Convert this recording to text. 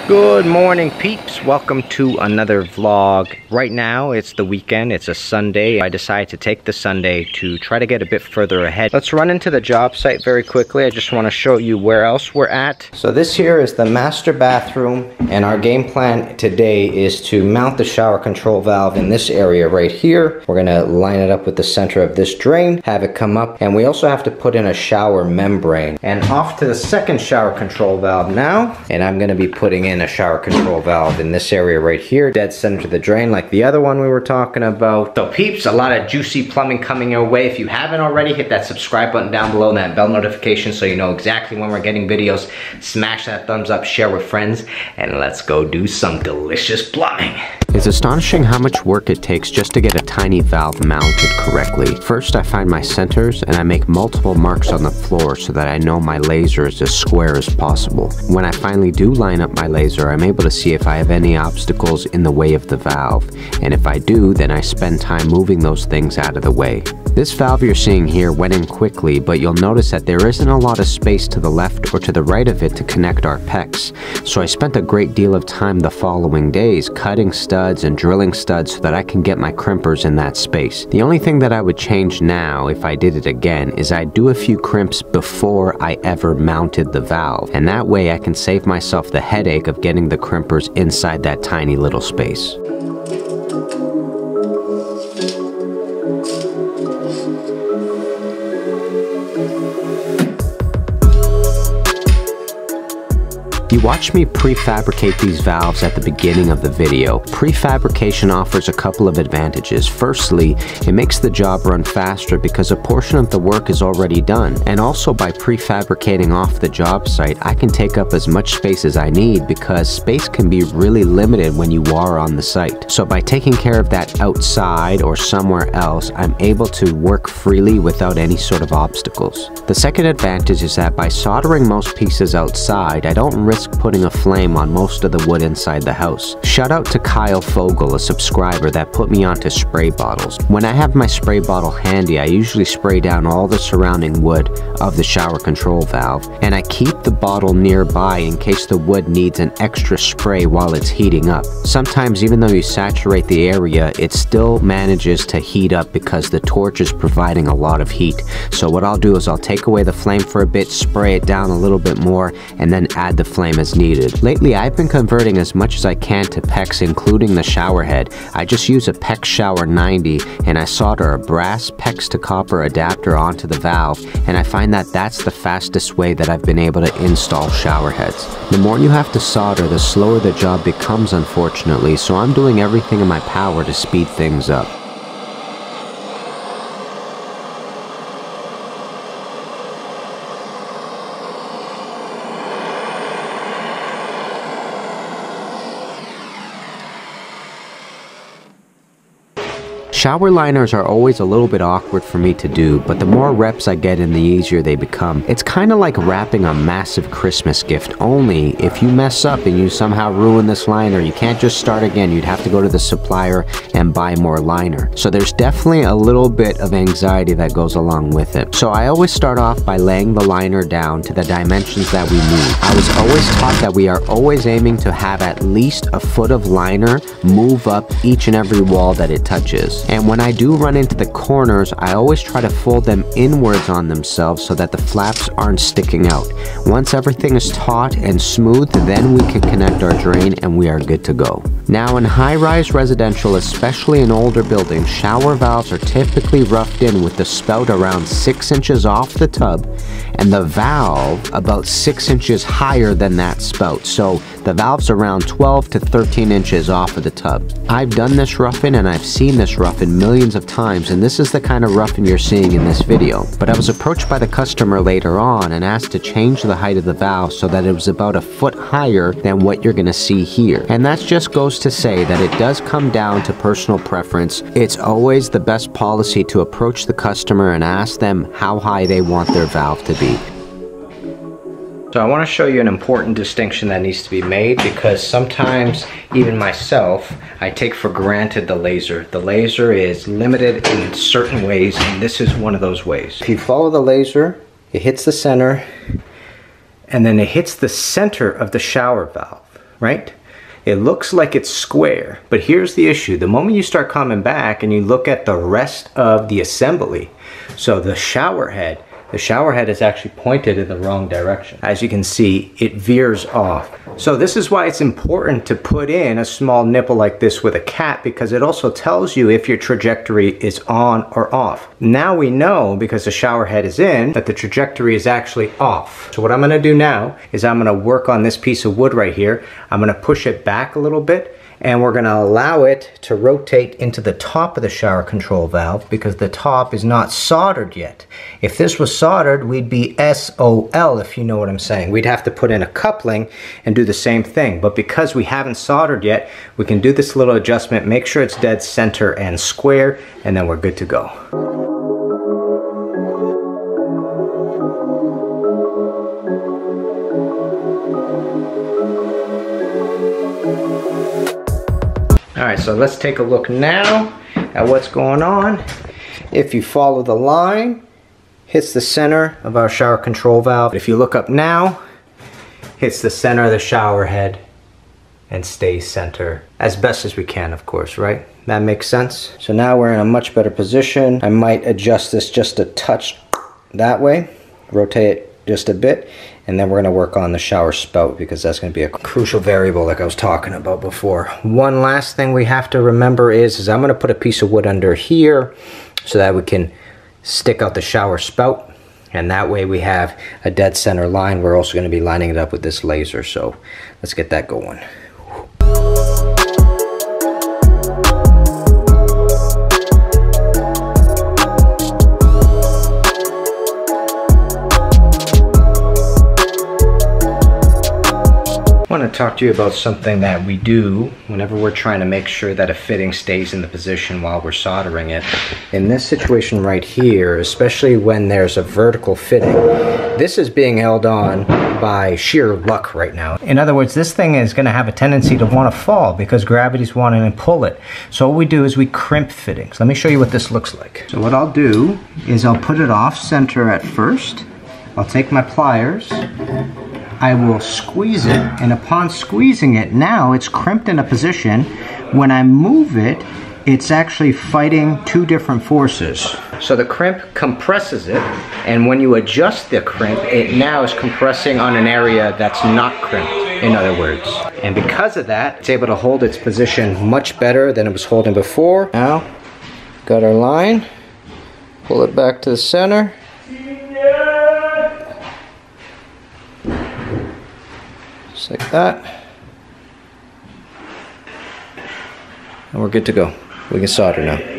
Good morning, peeps. Welcome to another vlog. Right now it's the weekend, it's a Sunday. I decided to take the Sunday to try to get a bit further ahead. Let's run into the job site very quickly. I just want to show you where else we're at. So this here is the master bathroom, and our game plan today is to mount the shower control valve in this area right here. We're gonna line it up with the center of this drain, have it come up, and we also have to put in a shower membrane. And off to the second shower control valve now, and I'm gonna be putting in a shower control valve in this area right here, dead center to the drain like the other one we were talking about. So peeps, a lot of juicy plumbing coming your way. If you haven't already, hit that subscribe button down below and that bell notification so you know exactly when we're getting videos. Smash that thumbs up, share with friends, and let's go do some delicious plumbing. It's astonishing how much work it takes just to get a tiny valve mounted correctly. First, I find my centers and I make multiple marks on the floor so that I know my laser is as square as possible. When I finally do line up my laser, I'm able to see if I have any obstacles in the way of the valve. And if I do, then I spend time moving those things out of the way. This valve you're seeing here went in quickly, but you'll notice that there isn't a lot of space to the left or to the right of it to connect our PEX. So I spent a great deal of time the following days cutting studs and drilling studs so that I can get my crimpers in that space. The only thing that I would change now if I did it again is I'd do a few crimps before I ever mounted the valve, and that way I can save myself the headache of getting the crimpers inside that tiny little space. You watched me prefabricate these valves at the beginning of the video. Prefabrication offers a couple of advantages. Firstly, it makes the job run faster because a portion of the work is already done. And also by prefabricating off the job site, I can take up as much space as I need because space can be really limited when you are on the site. So by taking care of that outside or somewhere else, I'm able to work freely without any sort of obstacles. The second advantage is that by soldering most pieces outside, I don't risk putting a flame on most of the wood inside the house. Shout out to Kyle Fogel, a subscriber that put me onto spray bottles. When I have my spray bottle handy, I usually spray down all the surrounding wood of the shower control valve, and I keep the bottle nearby in case the wood needs an extra spray while it's heating up. Sometimes even though you saturate the area, it still manages to heat up because the torch is providing a lot of heat. So what I'll do is I'll take away the flame for a bit, spray it down a little bit more, and then add the flame as needed. Lately, I've been converting as much as I can to PEX, including the shower head. I just use a PEX Shower 90 and I solder a brass PEX to copper adapter onto the valve, and I find that that's the fastest way that I've been able to install shower heads. The more you have to solder, the slower the job becomes, unfortunately, so I'm doing everything in my power to speed things up. Shower liners are always a little bit awkward for me to do, but the more reps I get in, the easier they become. It's kind of like wrapping a massive Christmas gift, only if you mess up and you somehow ruin this liner, you can't just start again. You'd have to go to the supplier and buy more liner. So there's definitely a little bit of anxiety that goes along with it. So I always start off by laying the liner down to the dimensions that we need. I was always taught that we are always aiming to have at least a foot of liner move up each and every wall that it touches. And when I do run into the corners, I always try to fold them inwards on themselves so that the flaps aren't sticking out. Once everything is taut and smooth, then we can connect our drain and we are good to go. Now in high-rise residential, especially in older buildings, shower valves are typically roughed in with the spout around 6 inches off the tub and the valve about 6 inches higher than that spout. So the valve's around 12 to 13 inches off of the tub. I've done this rough-in and I've seen this rough-in millions of times, and this is the kind of rough-in you're seeing in this video. But I was approached by the customer later on and asked to change the height of the valve so that it was about a foot higher than what you're gonna see here. And that just goes to say that it does come down to personal preference. It's always the best policy to approach the customer and ask them how high they want their valve to be. So I want to show you an important distinction that needs to be made, because sometimes, even myself, I take for granted the laser. The laser is limited in certain ways, and this is one of those ways. If you follow the laser, it hits the center, and then it hits the center of the shower valve. right? It looks like it's square, but here's the issue. The moment you start coming back and you look at the rest of the assembly, so the shower head is actually pointed in the wrong direction. As you can see, it veers off. So this is why it's important to put in a small nipple like this with a cap, because it also tells you if your trajectory is on or off. Now we know, because the shower head is in, that the trajectory is actually off. So what I'm gonna do now is I'm gonna work on this piece of wood right here. I'm gonna push it back a little bit, and we're going to allow it to rotate into the top of the shower control valve, because the top is not soldered yet. If this was soldered, we'd be SOL, if you know what I'm saying. We'd have to put in a coupling and do the same thing. But because we haven't soldered yet, we can do this little adjustment, make sure it's dead center and square, and then we're good to go. Alright, so let's take a look now at what's going on. If you follow the line, hits the center of our shower control valve. If you look up now, hits the center of the shower head and stays center. As best as we can, of course, right? That makes sense? So now we're in a much better position. I might adjust this just a touch that way, rotate it just a bit, and then we're going to work on the shower spout, because that's going to be a crucial variable like I was talking about before. One last thing we have to remember is I'm going to put a piece of wood under here so that we can stick out the shower spout, and that way we have a dead center line. We're also going to be lining it up with this laser, so let's get that going. I want to talk to you about something that we do whenever we're trying to make sure that a fitting stays in the position while we're soldering it. In this situation right here, especially when there's a vertical fitting, this is being held on by sheer luck right now. In other words, this thing is going to have a tendency to want to fall because gravity's wanting to pull it. So what we do is we crimp fittings. Let me show you what this looks like. So what I'll do is I'll put it off center at first. I'll take my pliers, I will squeeze it, and upon squeezing it, now it's crimped in a position. When I move it, it's actually fighting two different forces. So the crimp compresses it, and when you adjust the crimp, it now is compressing on an area that's not crimped, in other words. And because of that, it's able to hold its position much better than it was holding before. Now, got our line, pull it back to the center. Just like that. And we're good to go. We can solder now.